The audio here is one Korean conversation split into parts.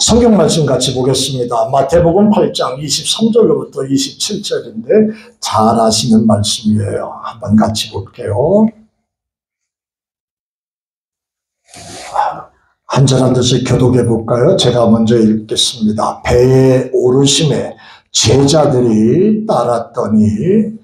성경 말씀 같이 보겠습니다. 마태복음 8장 23절로부터 27절인데 잘 아시는 말씀이에요. 한번 같이 볼게요. 한 절 한 절씩 교독해 볼까요? 제가 먼저 읽겠습니다. 배에 오르심에 제자들이 따랐더니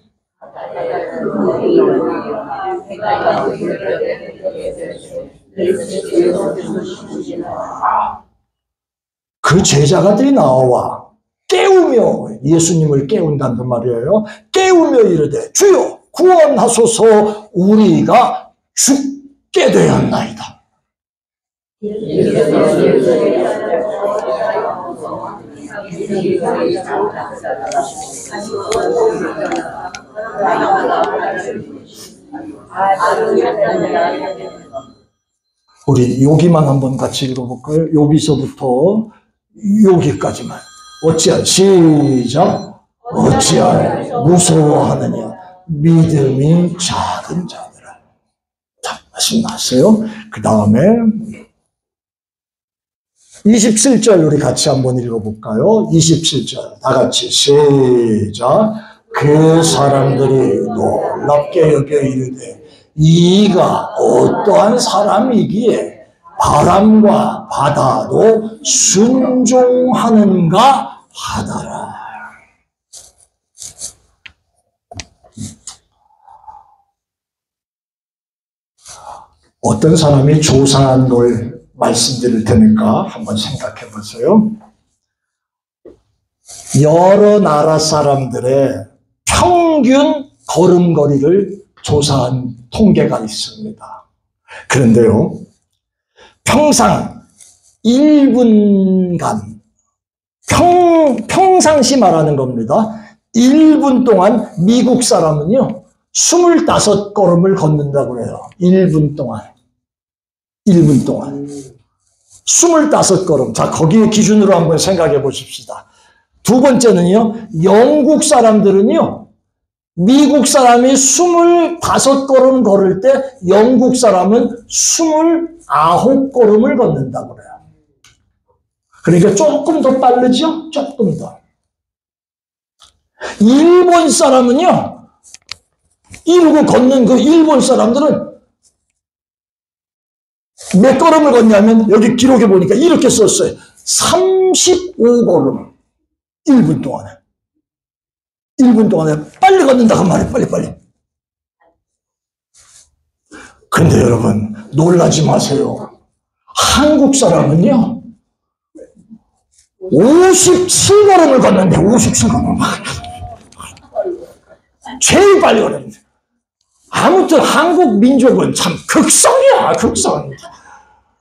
그 제자가들이 나와 깨우며 예수님을 깨운다는 말이에요. 깨우며 이르되 주여 구원하소서 우리가 죽게 되었나이다. 우리 여기만 한번 같이 읽어볼까요? 여기서부터 여기까지만. 어찌할 시작. 어찌할 무서워하느냐 믿음이 작은 자들아. 자, 말씀 나왔어요. 그 다음에 27절 우리 같이 한번 읽어볼까요? 27절 다 같이 시작. 그 사람들이 놀랍게 여겨 이르되 이가 어떠한 사람이기에 바람과 바다도 순종하는가 하더라. 어떤 사람이 조사한 걸 말씀드릴 테니까 한번 생각해 보세요. 여러 나라 사람들의 평균 걸음걸이를 조사한 통계가 있습니다. 그런데요, 평상 1분간, 평상시 말하는 겁니다. 1분 동안 미국 사람은요, 25걸음을 걷는다고 해요. 1분 동안. 1분 동안. 25걸음. 자, 거기에 기준으로 한번 생각해 보십시다. 두 번째는요, 영국 사람들은요, 미국 사람이 25걸음 걸을 때 영국 사람은 29걸음을 걷는다고 그래요. 그러니까 조금 더 빠르죠? 조금 더. 일본 사람은요, 이러고 걷는 그 일본 사람들은 몇 걸음을 걷냐면 여기 기록해 보니까 이렇게 썼어요. 35걸음. 1분 동안에. 1분 동안에 빨리 걷는다 그 말이에요. 빨리. 근데 여러분 놀라지 마세요. 한국 사람은요 57걸음을 걷는데 57걸음 제일 빨리 걷는데. 아무튼 한국 민족은 참 극성이야. 극성.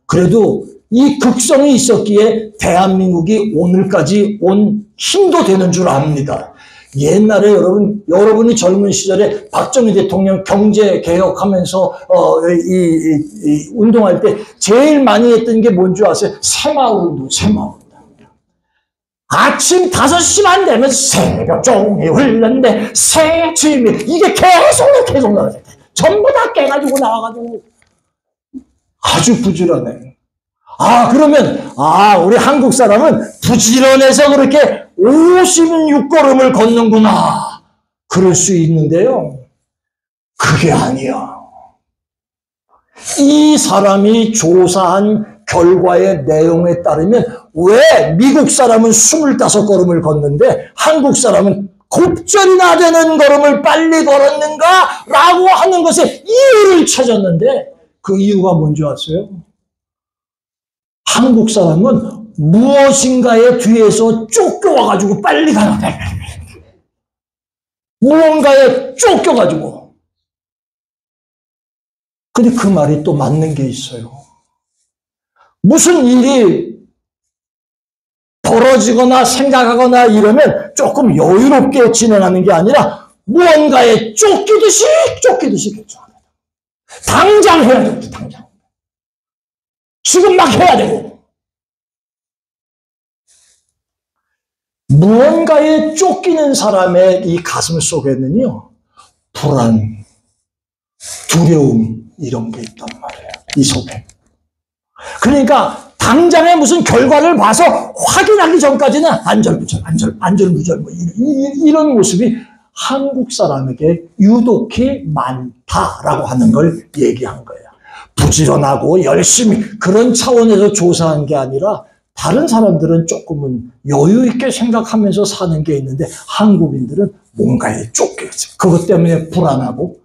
그래도 이 극성이 있었기에 대한민국이 오늘까지 온 힘도 되는 줄 압니다. 옛날에 여러분이 젊은 시절에 박정희 대통령 경제개혁하면서 운동할 때 제일 많이 했던 게 뭔지 아세요? 새마을운동. 아침 5시만 되면 새벽종이 울는데 새침이 이게 계속 나와요. 전부 다 깨가지고 나와가지고 아주 부지런해. 그러면 우리 한국 사람은 부지런해서 그렇게 56걸음을 걷는구나. 그럴 수 있는데요. 그게 아니야. 이 사람이 조사한 결과의 내용에 따르면 왜 미국 사람은 25걸음을 걷는데 한국 사람은 곱절이나 되는 걸음을 빨리 걸었는가? 라고 하는 것에 이유를 찾았는데 그 이유가 뭔지 아세요? 한국 사람은 무엇인가에 뒤에서 쫓겨와가지고 빨리 가요. 무언가에 쫓겨가지고. 근데 그 말이 또 맞는 게 있어요. 무슨 일이 벌어지거나 생각하거나 이러면 조금 여유롭게 진행하는 게 아니라 무언가에 쫓기듯이 결정합니다. 당장 해야 됩니다. 당장. 지금 막 해야 되고. 무언가에 쫓기는 사람의 이 가슴 속에는요, 불안, 두려움 이런 게 있단 말이에요. 이 속에. 그러니까 당장의 무슨 결과를 봐서 확인하기 전까지는 안절부절 뭐 이런 모습이 한국 사람에게 유독히 많다라고 하는 걸 얘기한 거예요. 부지런하고 열심히 그런 차원에서 조사한 게 아니라 다른 사람들은 조금은 여유 있게 생각하면서 사는 게 있는데 한국인들은 뭔가에 쫓겨 있어요. 그것 때문에 불안하고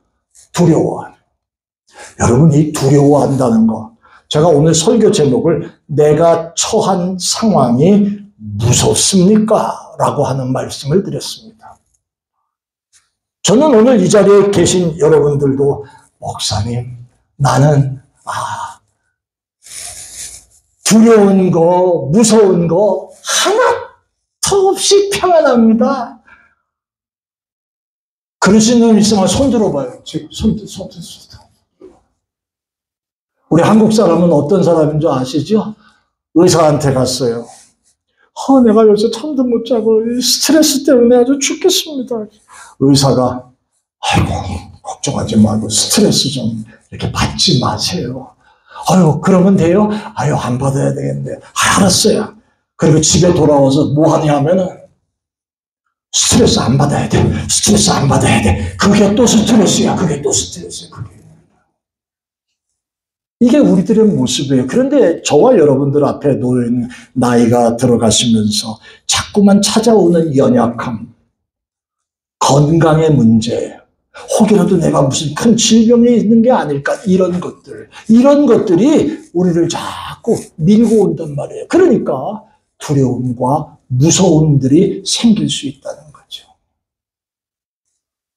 두려워하는. 여러분, 이 두려워한다는 거, 제가 오늘 설교 제목을 내가 처한 상황이 무섭습니까? 라고 하는 말씀을 드렸습니다. 저는 오늘 이 자리에 계신 여러분들도 목사님, 나는 두려운 거, 무서운 거 하나도 없이 평안합니다. 그러시는 분 있으면 손 들어봐요. 지금 손. 우리 한국 사람은 어떤 사람인 줄 아시죠? 의사한테 갔어요. 내가 요새 잠도 못 자고 스트레스 때문에 아주 죽겠습니다. 의사가 아이고 걱정하지 말고 스트레스 좀 이렇게 받지 마세요. 그러면 돼요? 안 받아야 되겠는데. 알았어요. 그리고 집에 돌아와서 뭐 하냐 하면은 스트레스 안 받아야 돼. 스트레스 안 받아야 돼. 그게 또 스트레스야. 그게 또 스트레스야. 이게 우리들의 모습이에요. 그런데 저와 여러분들 앞에 놓인 나이가 들어가시면서 자꾸만 찾아오는 연약함, 건강의 문제, 혹이라도 내가 무슨 큰 질병이 있는 게 아닐까, 이런 것들이 우리를 자꾸 밀고 온단 말이에요. 그러니까 두려움과 무서움들이 생길 수 있다는 거죠.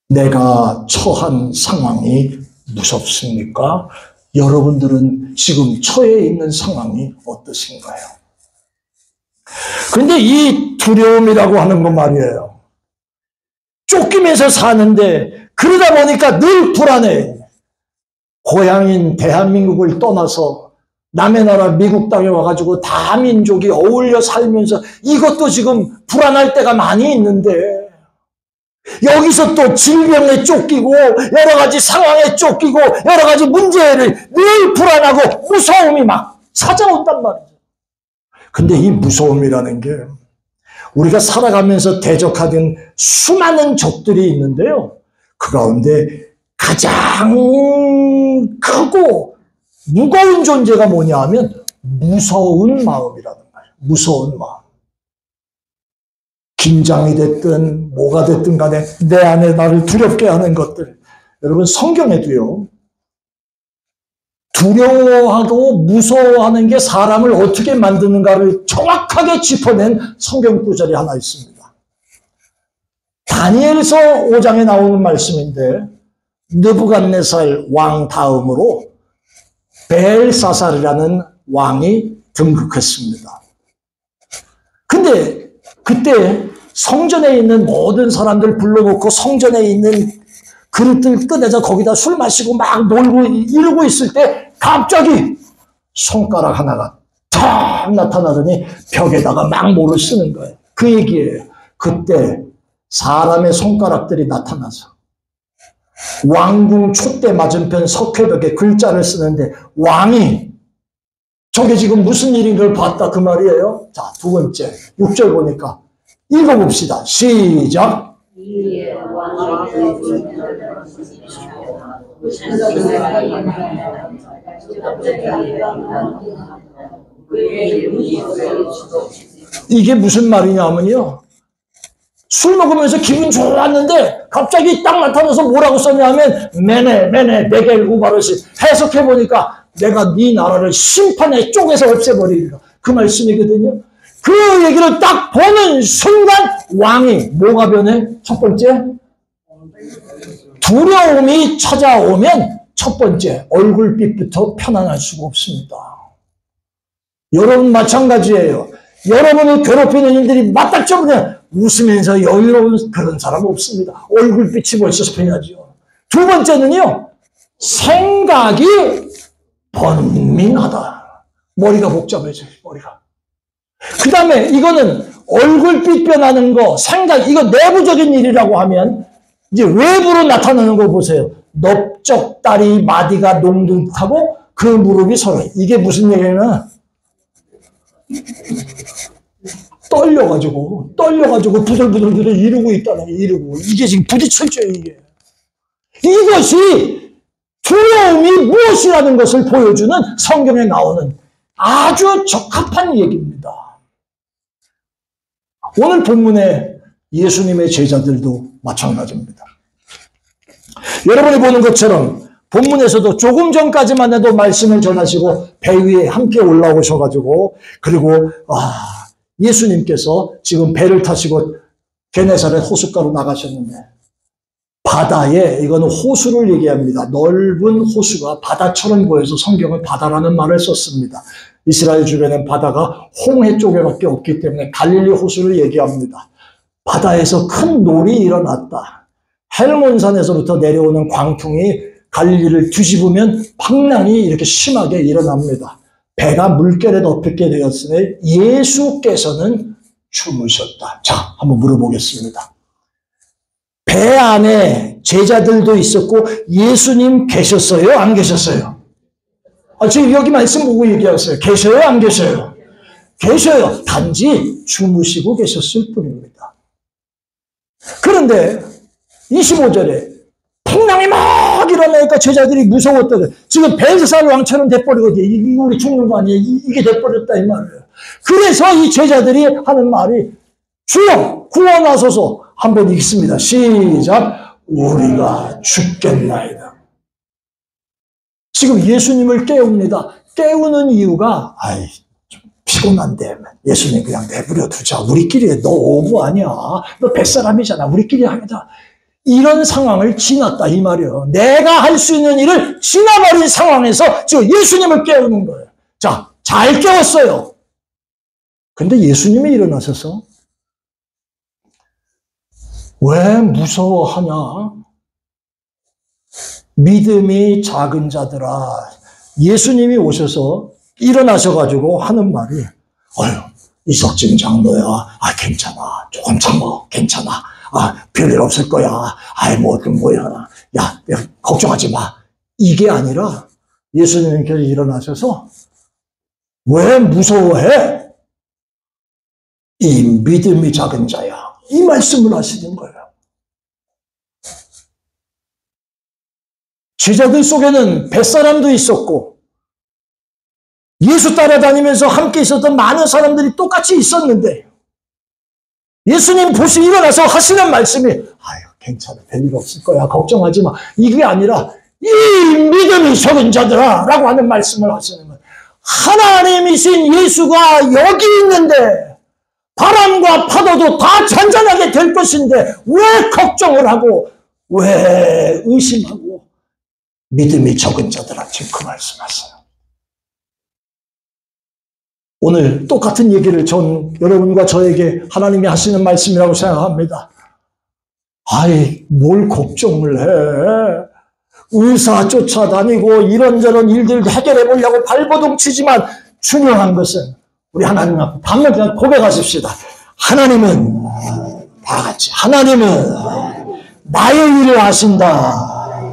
내가 처한 상황이 무섭습니까? 여러분들은 지금 처해 있는 상황이 어떠신가요? 그런데 이 두려움이라고 하는 건 말이에요. 쫓기면서 사는데 그러다 보니까 늘 불안해. 고향인 대한민국을 떠나서 남의 나라 미국 땅에 와가지고 다민족이 어울려 살면서 이것도 지금 불안할 때가 많이 있는데 여기서 또 질병에 쫓기고 여러 가지 상황에 쫓기고 여러 가지 문제를 늘 불안하고 무서움이 막 찾아온단 말이죠. 근데 이 무서움이라는 게 우리가 살아가면서 대적하는 수많은 적들이 있는데요. 그 가운데 가장 크고 무거운 존재가 뭐냐 하면 무서운 마음이라는 거예요. 무서운 마음. 긴장이 됐든 뭐가 됐든 간에 내 안에 나를 두렵게 하는 것들. 여러분, 성경에도요, 두려워하고 무서워하는 게 사람을 어떻게 만드는가를 정확하게 짚어낸 성경 구절이 하나 있습니다. 다니엘서 5장에 나오는 말씀인데 느부갓네살 왕 다음으로 벨사살이라는 왕이 등극했습니다. 근데 그때 성전에 있는 모든 사람들 불러놓고 성전에 있는 그릇들 꺼내서 거기다 술 마시고 막 놀고 이러고 있을 때 갑자기 손가락 하나가 탁 나타나더니 벽에다가 막 뭐를 쓰는 거예요. 그 얘기예요. 그때 사람의 손가락들이 나타나서 왕궁 촛대 맞은편 석회벽에 글자를 쓰는데 왕이 저게 지금 무슨 일인 걸 봤다 그 말이에요. 자, 두 번째 6절 보니까 읽어봅시다. 시작. 이게 무슨 말이냐면요. 술 먹으면서 기분 좋았는데 갑자기 딱 나타나서 뭐라고 썼냐면 메네 네겔 우바르시 해석해보니까 내가 네 나라를 심판에 쪼개서 없애버리리라. 그 말씀이거든요. 그 얘기를 딱 보는 순간 왕이 뭐가 변해? 첫 번째, 두려움이 찾아오면 첫 번째 얼굴빛부터 편안할 수가 없습니다. 여러분 마찬가지예요. 여러분을 괴롭히는 일들이 맞닥쳐 그냥 웃으면서 여유로운 그런 사람 없습니다. 얼굴빛이 벌써 편하죠. 두 번째는요, 생각이 번민하다. 머리가 복잡해져요. 머리가. 그 다음에 이거는 얼굴빛 변하는 거, 생각, 이거 내부적인 일이라고 하면 이제 외부로 나타나는 거 보세요. 넓적다리 마디가 농둥하고 그 무릎이 서러. 이게 무슨 얘기냐면 떨려가지고 부들부들 이러고 있다는 게 이러고. 이게 지금 부딪힐 죄예요, 이게. 이것이 두려움이 무엇이라는 것을 보여주는 성경에 나오는 아주 적합한 얘기입니다. 오늘 본문에 예수님의 제자들도 마찬가지입니다. 여러분이 보는 것처럼 본문에서도 조금 전까지만 해도 말씀을 전하시고 배 위에 함께 올라오셔가지고 그리고 예수님께서 지금 배를 타시고 게네사렛 호숫가로 나가셨는데 바다에, 이거는 호수를 얘기합니다. 넓은 호수가 바다처럼 보여서 성경은 바다라는 말을 썼습니다. 이스라엘 주변엔 바다가 홍해 쪽에밖에 없기 때문에 갈릴리 호수를 얘기합니다. 바다에서 큰 놀이 일어났다. 헬몬산에서부터 내려오는 광풍이 갈릴리를 뒤집으면 풍랑이 이렇게 심하게 일어납니다. 배가 물결에 덮이게 되었으니 예수께서는 주무셨다. 자, 한번 물어보겠습니다. 배 안에 제자들도 있었고 예수님 계셨어요? 안 계셨어요? 지금 여기 말씀 보고 얘기하세요. 계셔요? 안 계셔요? 계셔요. 단지 주무시고 계셨을 뿐입니다. 그런데 25절에 풍랑이 막 일어나니까 제자들이 무서웠다. 지금 벨사살 왕처럼 돼버리거든요. 이거 우리 죽는 거 아니에요? 이게 돼버렸다 이 말이에요. 그래서 이 제자들이 하는 말이 주여 구원하소서. 한번 읽습니다. 시작. 우리가 죽겠나이다. 지금 예수님을 깨웁니다. 깨우는 이유가 좀 피곤한데 예수님 그냥 내버려 두자. 우리끼리 너 오부 아니야. 너 뱃사람이잖아. 우리끼리 하자. 이런 상황을 지났다 이 말이에요. 내가 할 수 있는 일을 지나버린 상황에서 지금 예수님을 깨우는 거예요. 자, 잘 깨웠어요. 근데 예수님이 일어나셔서 왜 무서워하냐? 믿음이 작은 자들아. 예수님이 오셔서 일어나셔가지고 하는 말이 이석진 장로야. 괜찮아. 조금 참어. 괜찮아. 별일 없을 거야. 뭐야. 야, 걱정하지 마. 이게 아니라 예수님께서 일어나셔서 왜 무서워해? 이 믿음이 작은 자야. 이 말씀을 하시는 거예요. 제자들 속에는 뱃사람도 있었고 예수 따라다니면서 함께 있었던 많은 사람들이 똑같이 있었는데 예수님 보시 일어나서 하시는 말씀이 괜찮아. 별일 없을 거야. 걱정하지 마. 이게 아니라 이 믿음이 적은 자들아 라고 하는 말씀을 하시는 거예요. 하나님이신 예수가 여기 있는데 바람과 파도도 다 잔잔하게 될 것인데 왜 걱정을 하고 왜 의심하고 믿음이 적은 자들아 지금 그 말씀하세요. 오늘 똑같은 얘기를 여러분과 저에게 하나님이 하시는 말씀이라고 생각합니다. 뭘 걱정을 해. 의사 쫓아다니고 이런저런 일들 해결해 보려고 발버둥 치지만 중요한 것은 우리 하나님 앞에 반면 고백하십시다. 하나님은 다 같이 하나님은 나의 일을 하신다.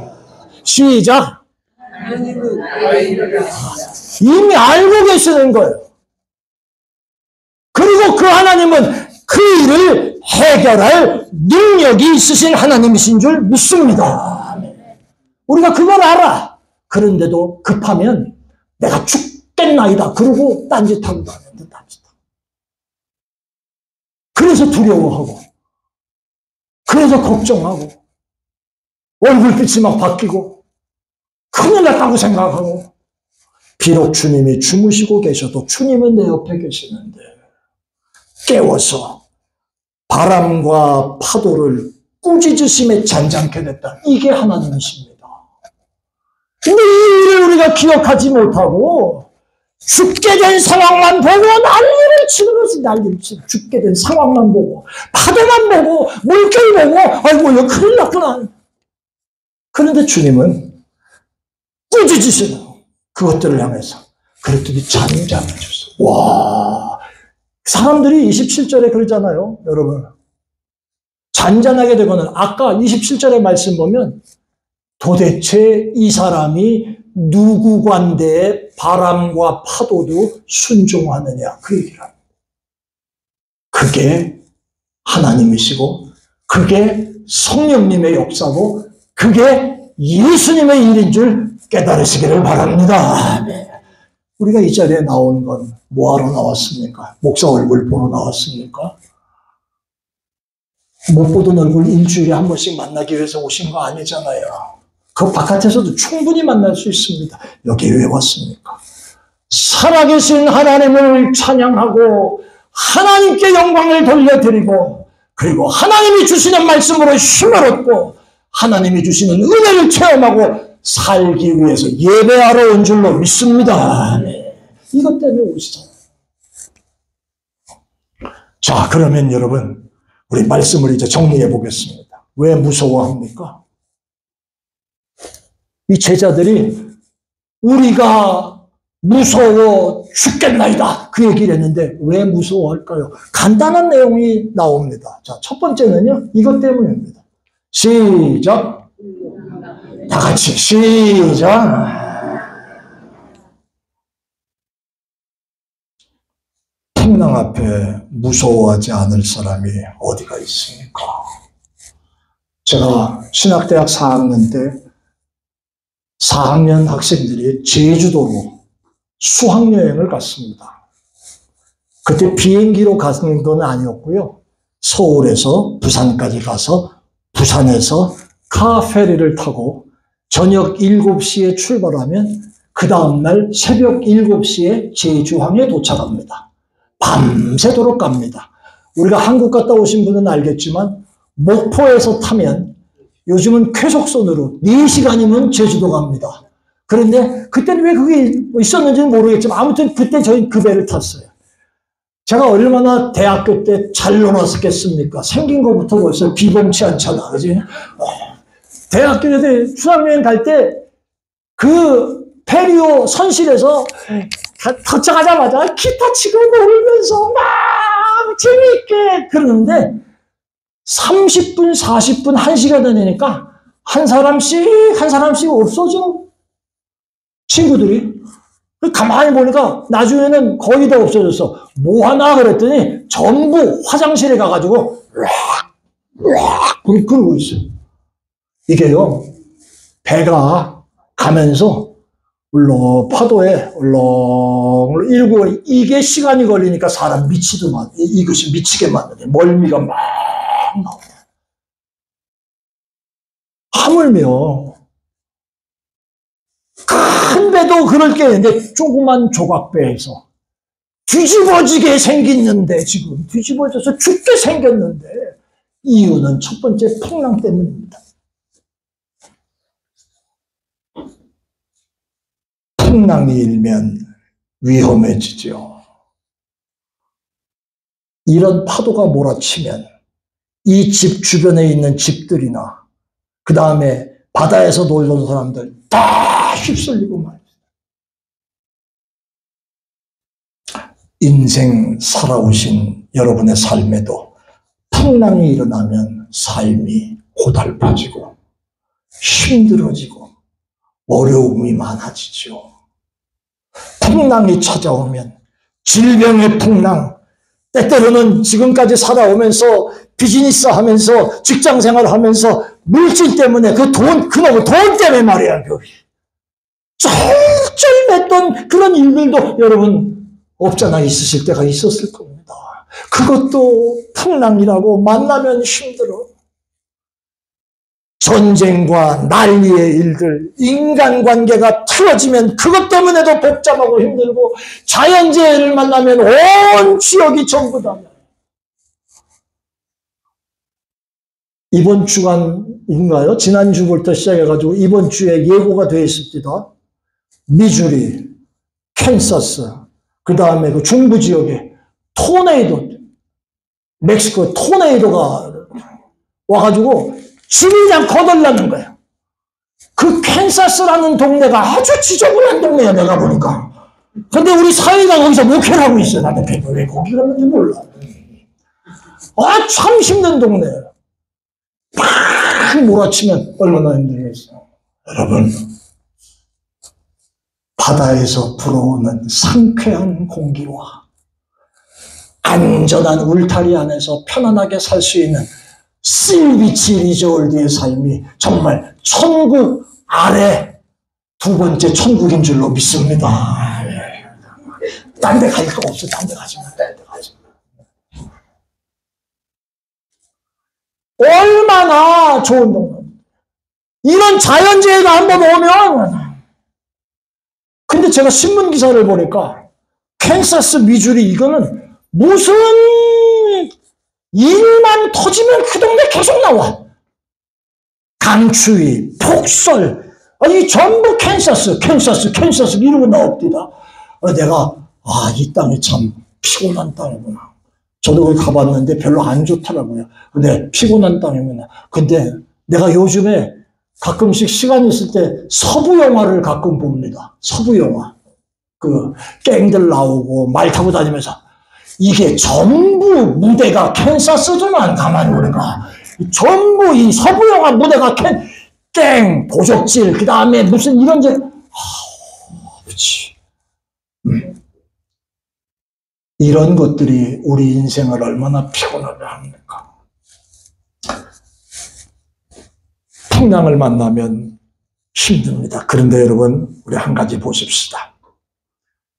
시작. 하나님은 나의 일을 하신다. 이미 알고 계시는 거예요. 그리고 그 하나님은 그 일을 해결할 능력이 있으신 하나님이신 줄 믿습니다. 우리가 그걸 알아. 그런데도 급하면 내가 죽겠나이다. 그러고 딴짓하고 다니는데 딴짓하고. 그래서 두려워하고 그래서 걱정하고 얼굴빛이 막 바뀌고 큰일 났다고 생각하고 비록 주님이 주무시고 계셔도 주님은 내 옆에 계시는데 깨워서 바람과 파도를 꾸짖으심에 잔잔케 됐다. 이게 하나님이십니다. 근데 이 일을 우리가 기억하지 못하고 죽게 된 상황만 보고 난리를 치는 것이 난리를 치는 죽게 된 상황만 보고 파도만 보고 물결 보고 아이고 이거 큰일 났구나. 그런데 주님은 꾸짖으시는 그것들을 향해서 그랬더니 잔잔해졌어. 와, 사람들이 27절에 그러잖아요. 여러분 잔잔하게 되거나 아까 27절의 말씀 보면 도대체 이 사람이 누구관대에 바람과 파도도 순종하느냐 그 얘기를 합니다. 그게 하나님이시고 그게 성령님의 역사고 그게 예수님의 일인 줄 깨달으시기를 바랍니다. 우리가 이 자리에 나온 건 뭐하러 나왔습니까? 목사 얼굴 보러 나왔습니까? 못 보던 얼굴 일주일에 한 번씩 만나기 위해서 오신 거 아니잖아요. 그 바깥에서도 충분히 만날 수 있습니다. 여기 왜 왔습니까? 살아계신 하나님을 찬양하고 하나님께 영광을 돌려드리고 그리고 하나님이 주시는 말씀으로 힘을 얻고 하나님이 주시는 은혜를 체험하고 살기 위해서 예배하러 온 줄로 믿습니다. 이것 때문에 오시잖아요. 자, 그러면 여러분 우리 말씀을 이제 정리해 보겠습니다. 왜 무서워합니까? 이 제자들이 우리가 무서워 죽겠나이다 그 얘기를 했는데 왜 무서워할까요? 간단한 내용이 나옵니다. 자, 첫 번째는요 이것 때문입니다. 시작. 다 같이 시작. 풍랑 앞에 무서워하지 않을 사람이 어디가 있습니까? 제가 신학대학 4학년 때 4학년 학생들이 제주도로 수학여행을 갔습니다. 그때 비행기로 가는 건 아니었고요. 서울에서 부산까지 가서 부산에서 카페리를 타고 저녁 7시에 출발하면 그 다음날 새벽 7시에 제주항에 도착합니다. 밤새도록 갑니다. 우리가 한국 갔다 오신 분은 알겠지만 목포에서 타면 요즘은 쾌속선으로 4시간이면 제주도 갑니다. 그런데 그때는 왜 그게 있었는지는 모르겠지만 아무튼 그때 저희 그 배를 탔어요. 제가 얼마나 대학교 때 잘 놀았겠습니까? 생긴 것부터 벌써 비범치 않잖아. 그지? 대학교 때 수학여행 갈 때 그 페리오 선실에서 도착하자마자 기타 치고 놀면서 막 재미있게 그러는데 30분, 40분, 1시간 되니까 한 사람씩 없어져. 친구들이. 가만히 보니까 나중에는 거의 다 없어졌어. 뭐 하나 그랬더니 전부 화장실에 가가지고 그러고 있어. 이게요. 배가 가면서 파도에 울렁 일고 이게 시간이 걸리니까 사람 미치더만. 이것이 미치게 만드네. 멀미가 막 나오네. 하물며 큰 배도 그럴 게 있는데 조그만 조각배에서 뒤집어지게 생겼는데 지금 뒤집어져서 죽게 생겼는데 이유는 첫 번째 풍랑 때문입니다. 풍랑이 일면 위험해지죠. 이런 파도가 몰아치면 이 집 주변에 있는 집들이나 그 다음에 바다에서 놀던 사람들 다 휩쓸리고 말입니다. 인생 살아오신 여러분의 삶에도 풍랑이 일어나면 삶이 고달파지고 힘들어지고 어려움이 많아지죠. 풍랑이 찾아오면 질병의 풍랑, 때때로는 지금까지 살아오면서 비즈니스 하면서 직장 생활하면서 물질 때문에 그놈의 돈 때문에 말이야. 쩔쩔맸던 그런 일들도 여러분 없잖아. 있으실 때가 있었을 겁니다. 그것도 풍랑이라고 만나면 힘들어. 전쟁과 난리의 일들, 인간관계가 틀어지면 그것 때문에도 복잡하고 힘들고 자연재해를 만나면 온 지역이 전부 다. 이번 주간인가요? 지난주부터 시작해가지고 이번 주에 예고가 되어 있습니다. 미주리, 캔사스, 그 다음에 그 중부 지역에 토네이도, 멕시코 토네이도가 와가지고 집이 그냥 거덜나는 거예요. 그 캔사스라는 동네가 아주 지저분한 동네야, 내가 보니까. 근데 우리 사회가 거기서 목회를 하고 있어요. 나는 왜 거기 갔는지 몰라. 참 힘든 동네예요. 팍 몰아치면 얼마나 힘들겠어요. 여러분, 바다에서 불어오는 상쾌한 공기와 안전한 울타리 안에서 편안하게 살 수 있는 씨비치 리조월드의 삶이 정말 천국 아래 두 번째 천국인 줄로 믿습니다. 딴 데 갈 거 없어. 딴 데 가지 마. 딴 데 가지 마. 얼마나 좋은 동네. 이런 자연재해가 한번 오면, 근데 제가 신문 기사를 보니까 캔사스, 미주리 이거는 무슨 일만 터지면 그 동네 계속 나와. 강추위, 폭설, 아니 전부 캔사스 이러고 나옵니다. 내가 이 땅이 참 피곤한 땅이구나. 저도 거기 가봤는데 별로 안 좋더라고요. 근데 피곤한 땅이구나. 근데 내가 요즘에 가끔씩 시간 있을 때 서부 영화를 가끔 봅니다. 서부 영화. 그 갱들 나오고 말 타고 다니면서 이게 전부 무대가 캔사스지만 가만히 보니까 전부 이 서부 영화 무대가 갱, 도적질, 그 다음에 무슨 이런 그렇지. 이런 것들이 우리 인생을 얼마나 피곤하게 합니까? 풍랑을 만나면 힘듭니다. 그런데 여러분, 우리 한 가지 보십시다.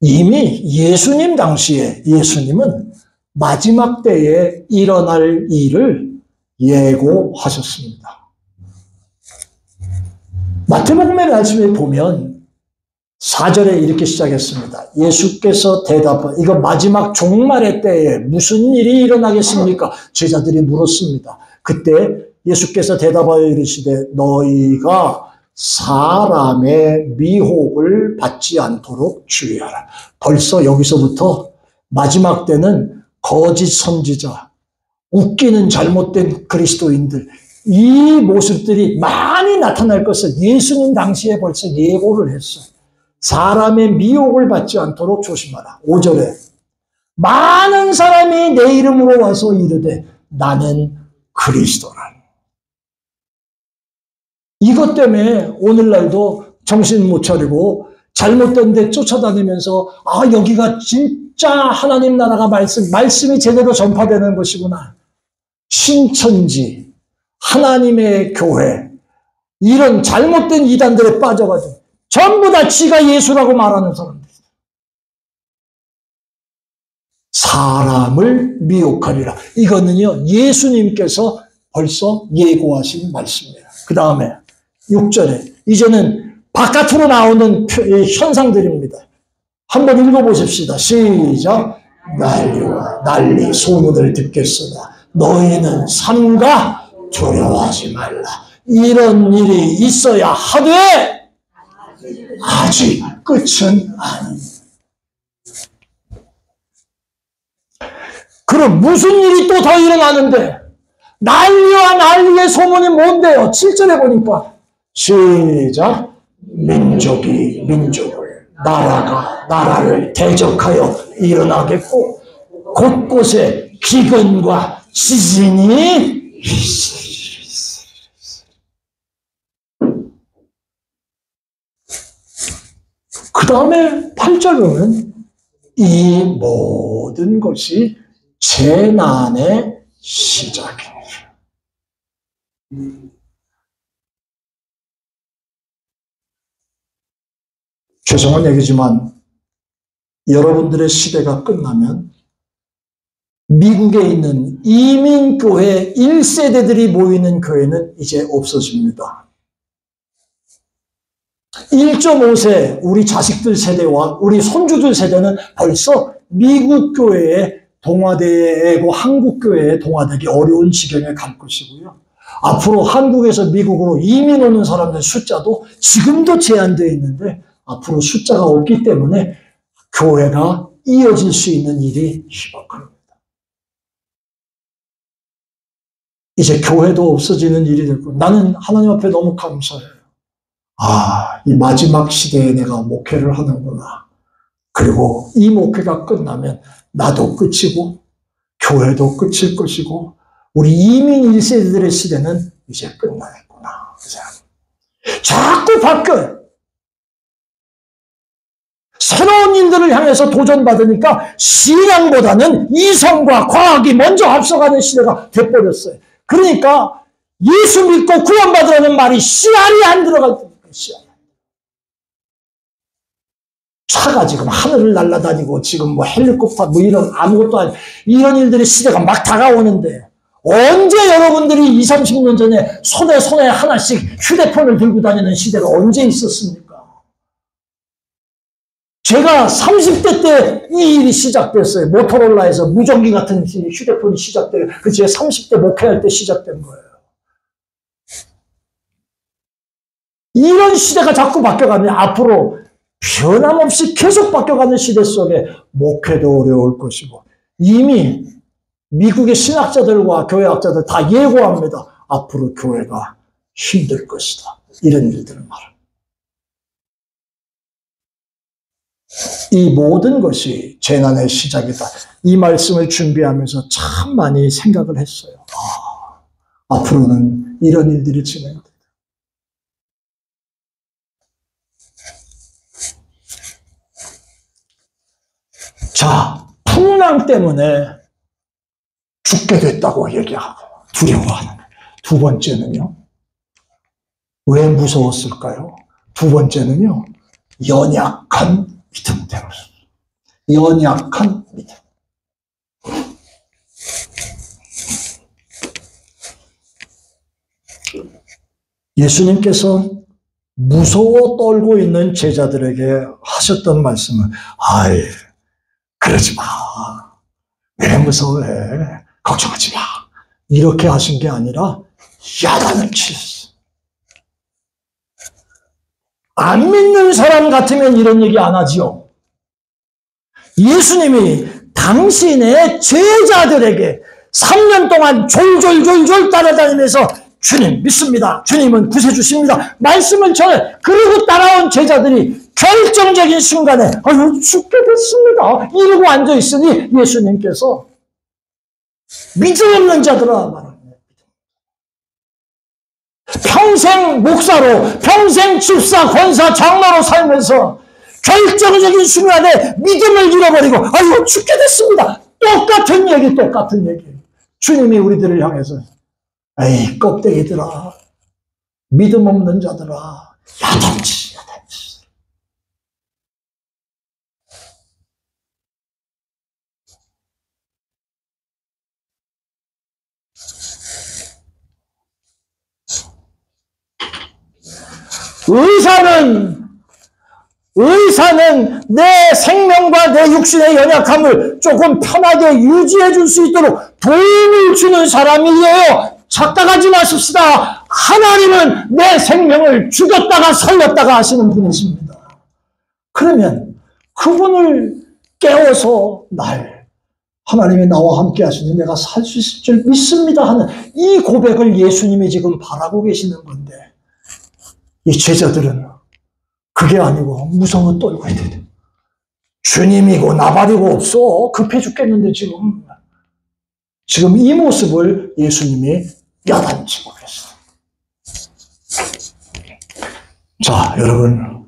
이미 예수님 당시에 예수님은 마지막 때에 일어날 일을 예고하셨습니다. 마태복음의 말씀에 보면 4절에 이렇게 시작했습니다. 예수께서 이거 마지막 종말의 때에 무슨 일이 일어나겠습니까? 제자들이 물었습니다. 그때 예수께서 대답하여 이르시되 너희가 사람의 미혹을 받지 않도록 주의하라. 벌써 여기서부터 마지막 때는 거짓 선지자, 웃기는 잘못된 그리스도인들, 이 모습들이 많이 나타날 것을 예수님 당시에 벌써 예고를 했어요. 사람의 미혹을 받지 않도록 조심하라. 5절에 많은 사람이 내 이름으로 와서 이르되 나는 그리스도라. 이것 때문에 오늘날도 정신 못 차리고 잘못된 데 쫓아다니면서 여기가 진짜 하나님 나라가 말씀이 제대로 전파되는 것이구나. 신천지, 하나님의 교회, 이런 잘못된 이단들에 빠져가지고 전부 다 지가 예수라고 말하는 사람들. 사람을 미혹하리라. 이거는요, 예수님께서 벌써 예고하신 말씀이에요. 그 다음에 6절에 이제는 바깥으로 나오는 현상들입니다. 한번 읽어보십시다. 시작. 난리와 난리 소문을 듣겠으나 너희는 삼가 두려워하지 말라. 이런 일이 있어야 하되 아직 끝은 아닙니다. 그럼 무슨 일이 또 더 일어나는데 난리와 난리의 소문이 뭔데요? 7절에 보니까 시작. 민족이 민족을, 나라가 나라를 대적하여 일어나겠고 곳곳에 기근과 지진이 그 다음에 8절 보면 이 모든 것이 재난의 시작입니다. 죄송한 얘기지만 여러분들의 시대가 끝나면 미국에 있는 이민교회 1세대들이 모이는 교회는 이제 없어집니다. 1.5세 우리 자식들 세대와 우리 손주들 세대는 벌써 미국 교회에 동화되고 한국 교회에 동화되기 어려운 지경에 갈 것이고요. 앞으로 한국에서 미국으로 이민 오는 사람들 숫자도 지금도 제한되어 있는데 앞으로 숫자가 없기 때문에 교회가 이어질 수 있는 일이 희박합니다. 이제 교회도 없어지는 일이 될 거예요. 나는 하나님 앞에 너무 감사해요. 이 마지막 시대에 내가 목회를 하는구나. 그리고 이 목회가 끝나면 나도 끝이고 교회도 끝일 것이고 우리 이민 1세대들의 시대는 이제 끝나겠구나. 자꾸 바뀌어요. 새로운 일들을 향해서 도전받으니까 신앙보다는 이성과 과학이 먼저 앞서가는 시대가 돼버렸어요. 그러니까 예수 믿고 구원받으라는 말이 씨알이 안 들어가요. 차가 지금 하늘을 날아다니고 지금 뭐 헬리콥터 뭐 이런 아무것도 아니 이런 일들의 시대가 막 다가오는데 언제 여러분들이 20, 30년 전에 손에 하나씩 휴대폰을 들고 다니는 시대가 언제 있었습니까? 제가 30대 때 이 일이 시작됐어요. 모토로라에서 무전기 같은 휴대폰이 시작돼요. 그 제가 30대 목회할 때 시작된 거예요. 이런 시대가 자꾸 바뀌어가면 앞으로 변함없이 계속 바뀌어가는 시대 속에 목회도 어려울 것이고 이미 미국의 신학자들과 교회학자들 다 예고합니다. 앞으로 교회가 힘들 것이다. 이런 일들을 말합니다. 이 모든 것이 재난의 시작이다. 이 말씀을 준비하면서 참 많이 생각을 했어요. 앞으로는 이런 일들이 진행된다. 자, 풍랑 때문에 죽게 됐다고 얘기하고 두려워하는 거예요. 두 번째는요. 왜 무서웠을까요? 두 번째는요. 연약한 믿음 때문에. 연약한 믿음. 예수님께서 무서워 떨고 있는 제자들에게 하셨던 말씀은 아이 그러지 마. 왜 무서워해? 걱정하지 마. 이렇게 하신 게 아니라 야단을 치셨어. 안 믿는 사람 같으면 이런 얘기 안 하지요. 예수님이 당신의 제자들에게 3년 동안 졸졸졸졸 따라다니면서 주님 믿습니다. 주님은 구세주십니다. 말씀을 전해. 그리고 따라온 제자들이 결정적인 순간에 아유 죽게 됐습니다. 이러고 앉아있으니 예수님께서 믿음 없는 자들아 말합니다. 평생 목사로 평생 집사, 권사, 장로로 살면서 결정적인 순간에 믿음을 잃어버리고 아유 죽게 됐습니다. 똑같은 얘기. 주님이 우리들을 향해서 에이 껍데기들아 믿음 없는 자들아 야단치. 의사는 내 생명과 내 육신의 연약함을 조금 편하게 유지해 줄 수 있도록 도움을 주는 사람이에요. 착각하지 마십시다. 하나님은 내 생명을 죽였다가 살렸다가 하시는 분이십니다. 그러면 그분을 깨워서 하나님이 나와 함께 하시니 내가 살 수 있을 줄 믿습니다 하는 이 고백을 예수님이 지금 바라고 계시는 건데 이 제자들은 그게 아니고 무서워 떨고 있대. 주님이고 나발이고 없어. 급해 죽겠는데 지금 이 모습을 예수님이 야단치고 계세요. 자, 여러분.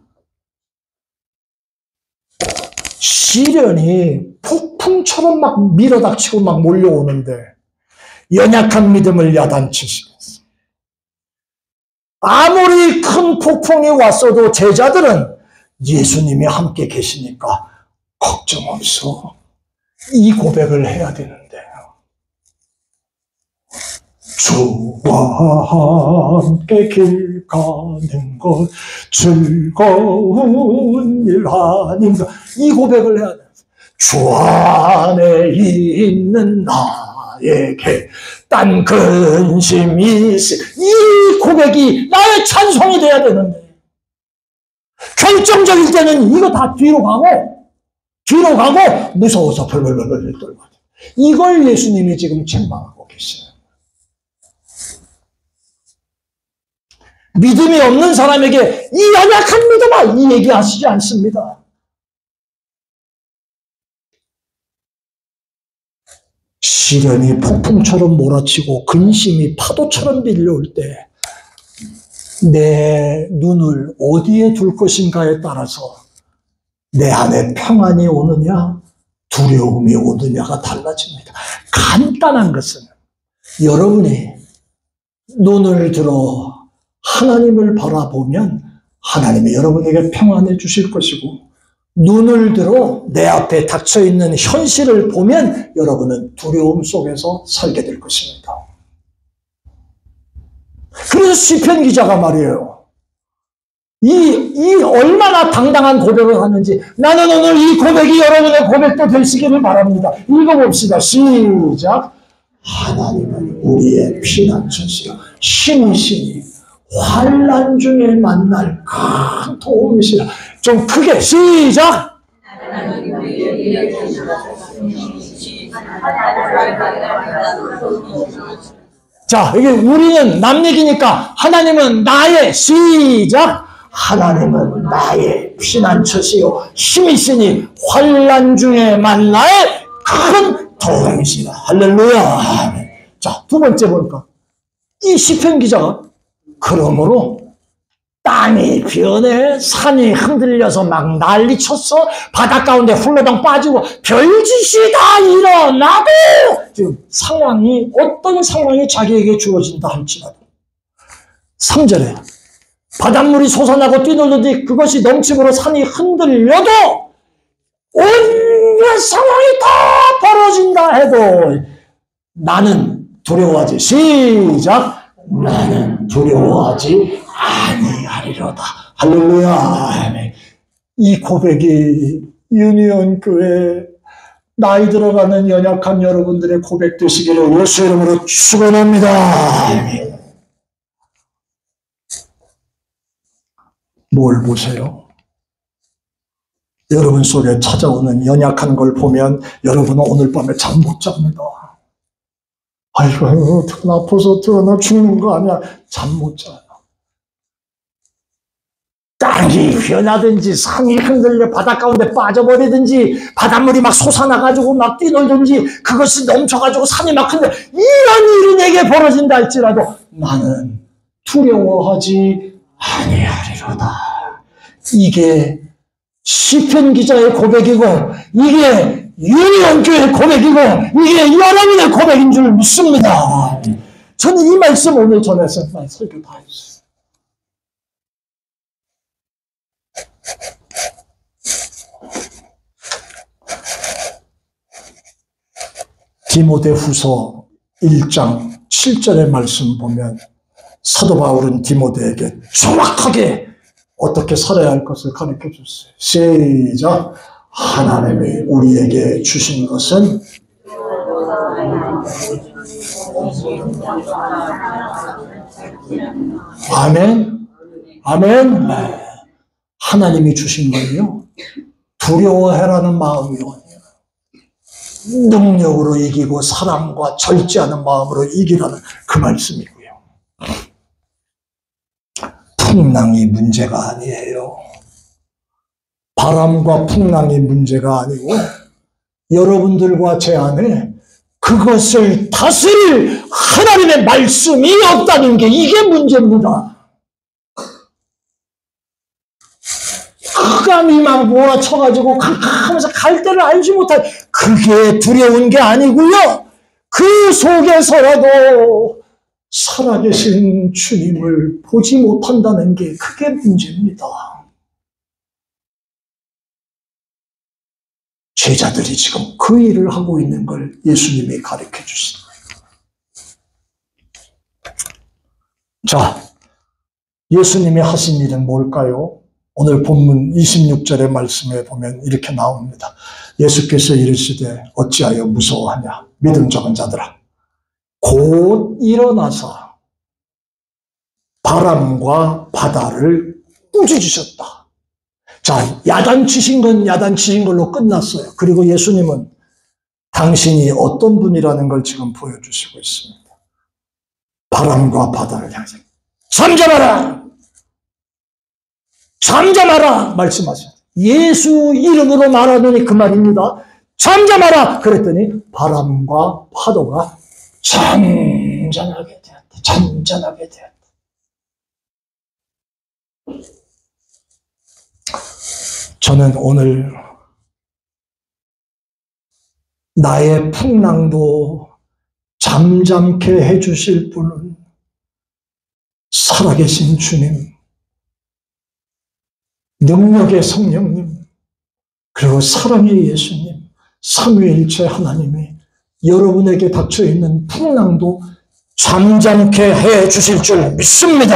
시련이 폭풍처럼 막 밀어닥치고 막 몰려오는데 연약한 믿음을 야단치시겠어요. 아무리 큰 폭풍이 왔어도 제자들은 예수님이 함께 계시니까 걱정 없어. 이 고백을 해야 되는데 주와 함께 길 가는 것 즐거운 일 아닌가. 이 고백을 해야 돼. 주 안에 있는 나에게 딴 근심이 있어. 이 고백이 나의 찬송이 돼야 되는데 결정적일 때는 이거 다 뒤로 가고 무서워서 벌벌벌 떨고 이걸 예수님이 지금 책망하고 계세요. 믿음이 없는 사람에게 이 연약한 믿음아 이 얘기하시지 않습니다. 시련이 폭풍처럼 몰아치고 근심이 파도처럼 밀려올 때 내 눈을 어디에 둘 것인가에 따라서 내 안에 평안이 오느냐, 두려움이 오느냐가 달라집니다. 간단한 것은 여러분이 눈을 들어 하나님을 바라보면 하나님이 여러분에게 평안해 주실 것이고, 눈을 들어 내 앞에 닥쳐있는 현실을 보면 여러분은 두려움 속에서 살게 될 것입니다. 그래서 시편 기자가 말이에요. 이 얼마나 당당한 고백을 하는지, 나는 오늘 이 고백이 여러분의 고백도 되시기를 바랍니다. 읽어봅시다. 시작. 하나님은 우리의 피난처시요 힘이시니 환난 중에 만날 큰 도움이시라. 좀 크게 시작. 자, 이게 우리는 남 얘기니까 하나님은 나의 시작. 하나님은 나의 피난처시요 힘이시니 환난 중에 만날 큰 도움이시라. 할렐루야. 자, 두 번째 보니까 이 시편 기자가 그러므로 땅이 변해 산이 흔들려서 막 난리쳤어. 바다 가운데 훌러덩 빠지고 별짓이 다 일어나도 지금 상황이 어떤 상황이 자기에게 주어진다 할지라도 3절에 바닷물이 솟아나고 뛰놀더니 그것이 넘침으로 산이 흔들려도 온갖 상황이 다 벌어진다 해도 나는 두려워하지. 시작. 나는 두려워하지 아니하리로다. 할렐루야. 이 고백이 유니온 교회 나이 들어가는 연약한 여러분들의 고백 되시기를 예수 이름으로 축원합니다. 뭘 보세요? 여러분 속에 찾아오는 연약한 걸 보면 여러분은 오늘 밤에 잠 못 잡니다. 아이고, 어떡하나 아파서 어떡하나 죽는 거 아니야. 잠 못 자요. 땅이 변하든지 산이 흔들려 바다 가운데 빠져버리든지 바닷물이 막 솟아나가지고 막 뛰놀든지 그것이 넘쳐가지고 산이 막 흔들려 이런 일이 내게 벌어진다 할지라도 나는 두려워하지 아니하리로다. 이게 시편 기자의 고백이고 이게 유니온 교회의 고백이고 이게 여러분의 고백인 줄 믿습니다. 저는 이 말씀 오늘 전해서 설교 다 했어요. 디모데후서 1장 7절의 말씀 보면 사도 바울은 디모데에게 정확하게 어떻게 살아야 할 것을 가르쳐 줬어요. 시작. 하나님이 우리에게 주신 것은 아멘. 아멘. 하나님이 주신 거예요. 두려워해라는 마음이 아니에요. 능력으로 이기고 사랑과 절제하는 마음으로 이기라는 그 말씀이고요. 풍랑이 문제가 아니에요. 바람과 풍랑이 문제가 아니고 여러분들과 제 안에 그것을 다스릴 하나님의 말씀이 없다는 게 이게 문제입니다. 흑암이 막 몰아쳐가지고 캄캄하면서 갈 데를 알지 못할 그게 두려운 게 아니고요. 그 속에서라도 살아계신 주님을 보지 못한다는 게 그게 문제입니다. 제자들이 지금 그 일을 하고 있는 걸 예수님이 가르쳐 주십니다. 자, 예수님이 하신 일은 뭘까요? 오늘 본문 26절의 말씀에 보면 이렇게 나옵니다. 예수께서 이르시되 어찌하여 무서워하냐 믿음 적은 자들아 곧 일어나서 바람과 바다를 꾸짖으셨다. 자, 야단치신 건 야단치신 걸로 끝났어요. 그리고 예수님은 당신이 어떤 분이라는 걸 지금 보여주시고 있습니다. 바람과 바다를 향해서 잠잠하라! 잠잠하라! 말씀하세요. 예수 이름으로 말하더니 그 말입니다. 잠잠하라! 그랬더니 바람과 파도가 잔잔하게 되었다. 잔잔하게 되었다. 저는 오늘 나의 풍랑도 잠잠케 해주실 분은 살아계신 주님, 능력의 성령님, 그리고 사랑의 예수님, 삼위일체 하나님이 여러분에게 닥쳐있는 풍랑도 잠잠케 해주실 줄 믿습니다.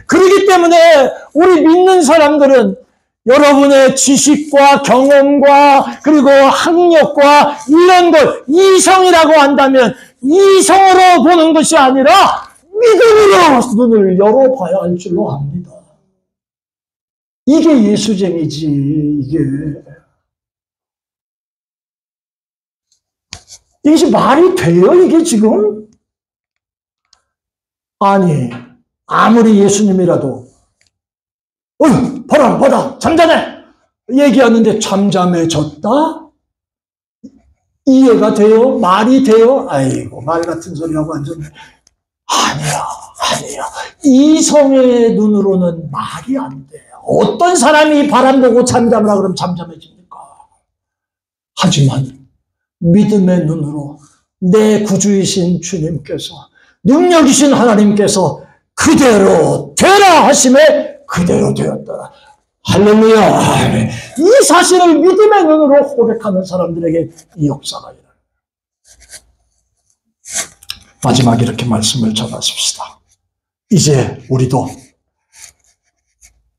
그렇기 때문에 우리 믿는 사람들은 여러분의 지식과 경험과 그리고 학력과 이런 걸 이성이라고 한다면 이성으로 보는 것이 아니라 믿음으로 눈을 열어봐야 할 줄로 압니다. 이게 예수쟁이지, 이게 말이 돼요, 이게 지금? 아니, 아무리 예수님이라도 봐라, 봐라, 잠잠해! 얘기하는데 잠잠해졌다? 이해가 돼요? 말이 돼요? 아이고, 말 같은 소리하고 앉았네. 아니야. 이성의 눈으로는 말이 안 돼. 어떤 사람이 바람 보고 잠잠하라 그러면 잠잠해집니까? 하지만 믿음의 눈으로 내 구주이신 주님께서, 능력이신 하나님께서 그대로 되라 하심에 그대로 되었더라. 할렐루야. 이 사실을 믿음의 눈으로 고백하는 사람들에게 이 역사가 일어나요. 마지막 이렇게 말씀을 전하십시다. 이제 우리도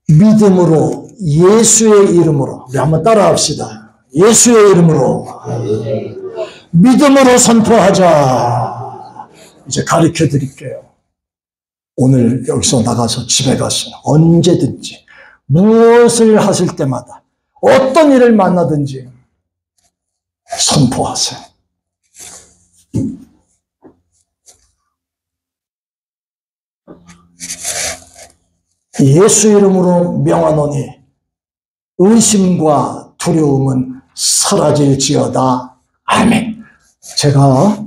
믿음으로, 예수의 이름으로, 우리 한번 따라합시다. 예수의 이름으로, 믿음으로 선포하자. 이제 가르쳐 드릴게요. 오늘 여기서 나가서 집에 가서 언제든지 무엇을 하실 때마다 어떤 일을 만나든지 선포하세요. 예수 이름으로 명하노니 의심과 두려움은 사라질지어다. 아멘. 제가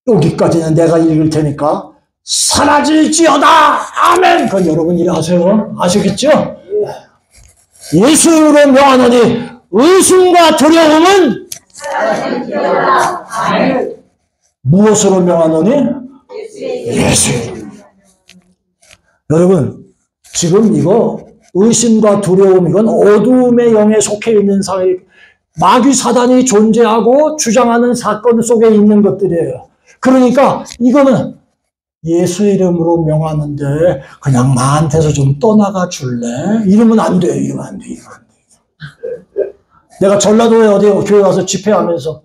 여기까지는 내가 읽을 테니까 사라질지어다. 아멘. 그건 여러분이 하세요. 아시겠죠? 예수 이름으로 명하노니 의심과 두려움은 사라질지어다. 아멘. 무엇으로 명하노니? 예수 이름. 여러분, 지금 이거 의심과 두려움, 이건 어두움의 영에 속해 있는 사회, 마귀 사단이 존재하고 주장하는 사건 속에 있는 것들이에요. 그러니까 이거는 예수 이름으로 명하는데 그냥 나한테서 좀 떠나가 줄래? 이러면 안 돼. 이러면 안 돼. 내가 전라도에 어디 교회 가서 집회하면서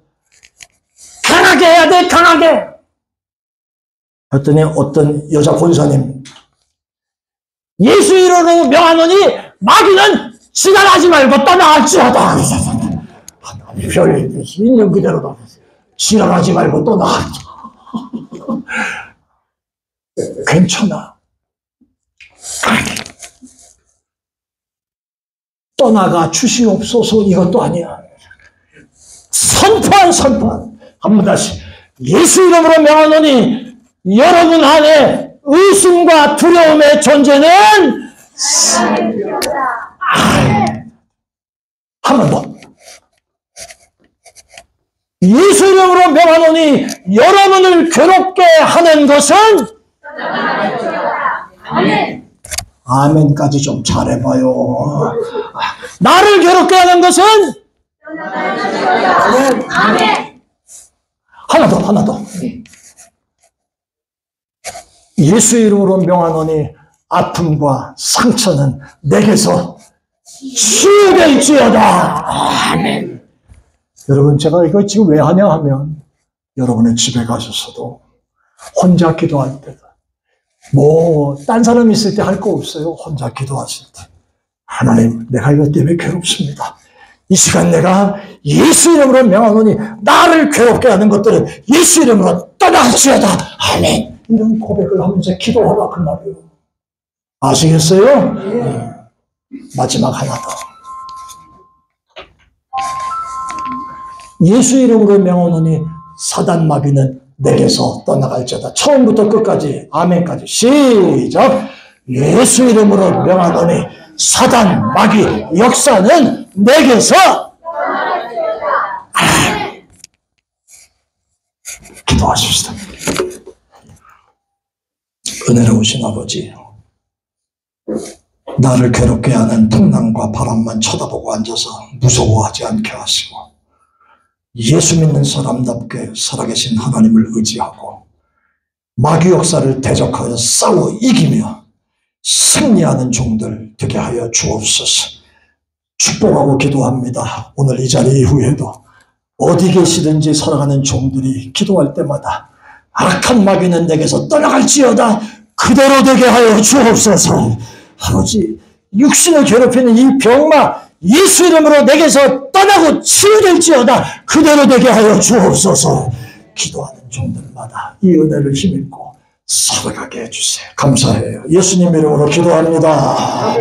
강하게 해야 돼. 강하게. 했더니 어떤 여자 권사님, 예수 이름으로 명하노니 마귀는 지랄하지 말고 떠나갈지어다. 별 있는 그대로 지랄하지 말고 떠나갈지어다. 괜찮아. 떠나가 주시옵소서 이것도 아니야. 선포한. 한번 다시. 예수 이름으로 명하노니 여러분 안에 의심과 두려움의 존재는 한 번 더. 예수 이름으로 명하노니 여러분을 괴롭게 하는 것은 아멘. 아멘까지 좀 잘해봐요. 나를 괴롭게 하는 것은 아멘. 하나 더. 예수 이름으로 명하노니 아픔과 상처는 내게서 치유될지어다. 아멘. 여러분, 제가 이거 지금 왜 하냐 하면 여러분의 집에 가셔서도 혼자 기도할 때도 딴 사람 있을 때 할 거 없어요. 혼자 기도하실 때 하나님, 내가 이것 때문에 괴롭습니다. 이 시간 내가 예수 이름으로 명하노니 나를 괴롭게 하는 것들은 예수 이름으로 떠나갈지어다. 아멘. 이런 고백을 하면서 기도하라 그 말이에요. 아시겠어요? 네. 마지막 하나 더. 예수 이름으로 명하노니 사단 마귀는 내게서 떠나갈지어다. 처음부터 끝까지 아멘까지 시작. 예수 이름으로 명하노니 사단, 마귀, 역사는 내게서 기도하십시다. 은혜로우신 아버지, 나를 괴롭게 하는 풍랑과 바람만 쳐다보고 앉아서 무서워하지 않게 하시고 예수 믿는 사람답게 살아계신 하나님을 의지하고 마귀 역사를 대적하여 싸워 이기며 승리하는 종들 되게 하여 주옵소서. 축복하고 기도합니다. 오늘 이 자리 이후에도 어디 계시든지 살아가는 종들이 기도할 때마다 악한 마귀는 내게서 떠나갈지어다 그대로 되게 하여 주옵소서. 아버지, 육신을 괴롭히는 이 병마 예수 이름으로 내게서 떠나고 치유될지어다 그대로 되게 하여 주옵소서. 기도하는 종들마다 이 은혜를 힘입고 살아가게 해주세요. 감사해요. 예수님 이름으로 기도합니다.